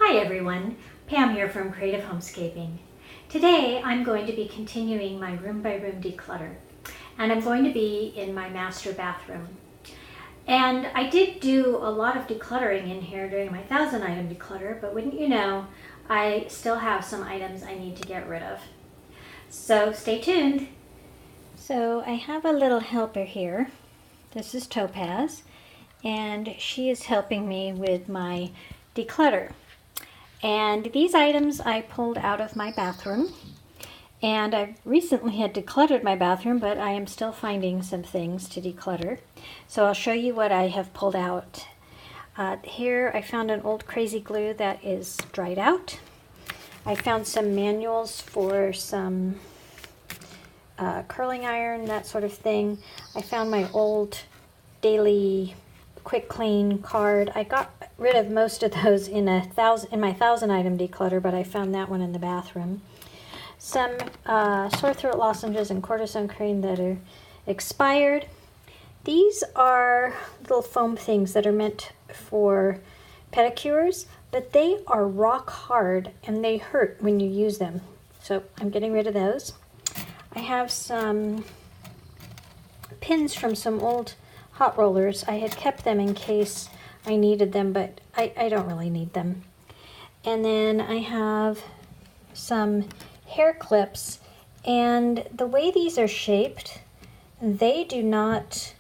Hi everyone, Pam here from Creative Homescaping. Today I'm going to be continuing my room by room declutter, and I'm going to be in my master bathroom. And I did do a lot of decluttering in here during my 1,000 item declutter, but wouldn't you know, I still have some items I need to get rid of. So stay tuned. So I have a little helper here. This is Topaz, and she is helping me with my declutter. And these items I pulled out of my bathroom, and I recently had decluttered my bathroom, but I am still finding some things to declutter. So I'll show you what I have pulled out. Here I found an old crazy glue that is dried out. I found some manuals for some curling iron, that sort of thing. I found my old daily quick clean card. I got rid of most of those in my 1,000 item declutter, but I found that one in the bathroom. Some sore throat lozenges and cortisone cream that are expired. These are little foam things that are meant for pedicures, but they are rock hard and they hurt when you use them. So I'm getting rid of those. I have some pins from some old hot rollers. I had kept them in case I needed them, but I don't really need them. And then I have some hair clips, and the way these are shaped, they do not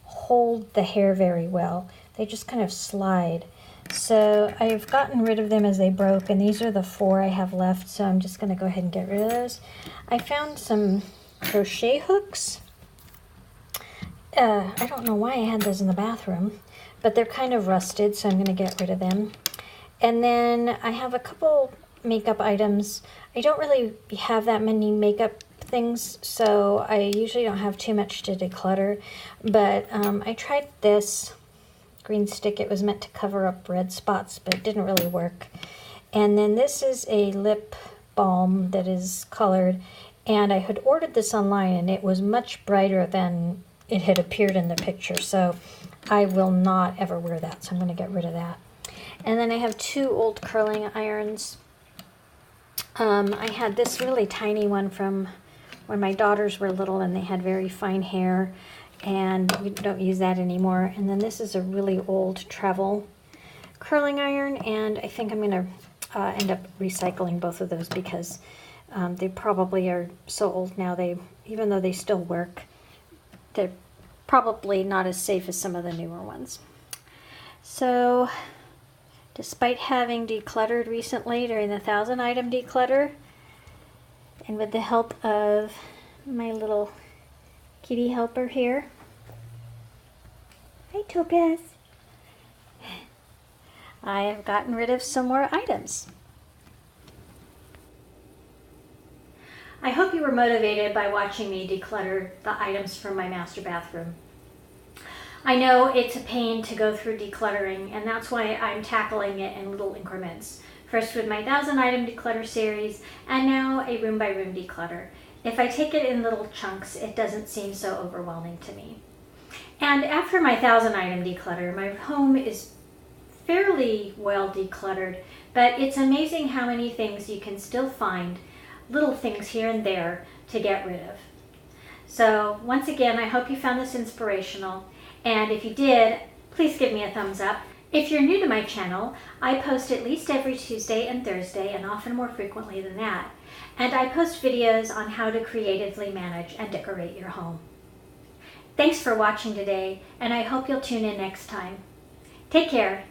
hold the hair very well. They just kind of slide. So I've gotten rid of them as they broke, and these are the 4 I have left, so I'm just going to go ahead and get rid of those. I found some crochet hooks. I don't know why I had those in the bathroom, but they're kind of rusted, so I'm going to get rid of them. And then I have a couple makeup items. I don't really have that many makeup things, so I usually don't have too much to declutter, but I tried this green stick. It was meant to cover up red spots, but it didn't really work. And then this is a lip balm that is colored, and I had ordered this online, and it was much brighter than it had appeared in the picture, so I will not ever wear that, so I'm going to get rid of that. And then I have 2 old curling irons. I had this really tiny one from when my daughters were little and they had very fine hair, and we don't use that anymore. And then this is a really old travel curling iron, and I think I'm going to end up recycling both of those because they probably are so old now, even though they still work, they're probably not as safe as some of the newer ones. So despite having decluttered recently during the 1,000 item declutter, and with the help of my little kitty helper here, hi Topaz, I have gotten rid of some more items. I hope you were motivated by watching me declutter the items from my master bathroom. I know it's a pain to go through decluttering, and that's why I'm tackling it in little increments. First with my 1,000 item declutter series, and now a room by room declutter. If I take it in little chunks, it doesn't seem so overwhelming to me. And after my 1,000 item declutter, my home is fairly well decluttered, but it's amazing how many things you can still find, little things here and there, to get rid of. So once again, I hope you found this inspirational, and if you did, please give me a thumbs up. If you're new to my channel, I post at least every Tuesday and Thursday, and often more frequently than that. And I post videos on how to creatively manage and decorate your home. Thanks for watching today, and I hope you'll tune in next time. Take care.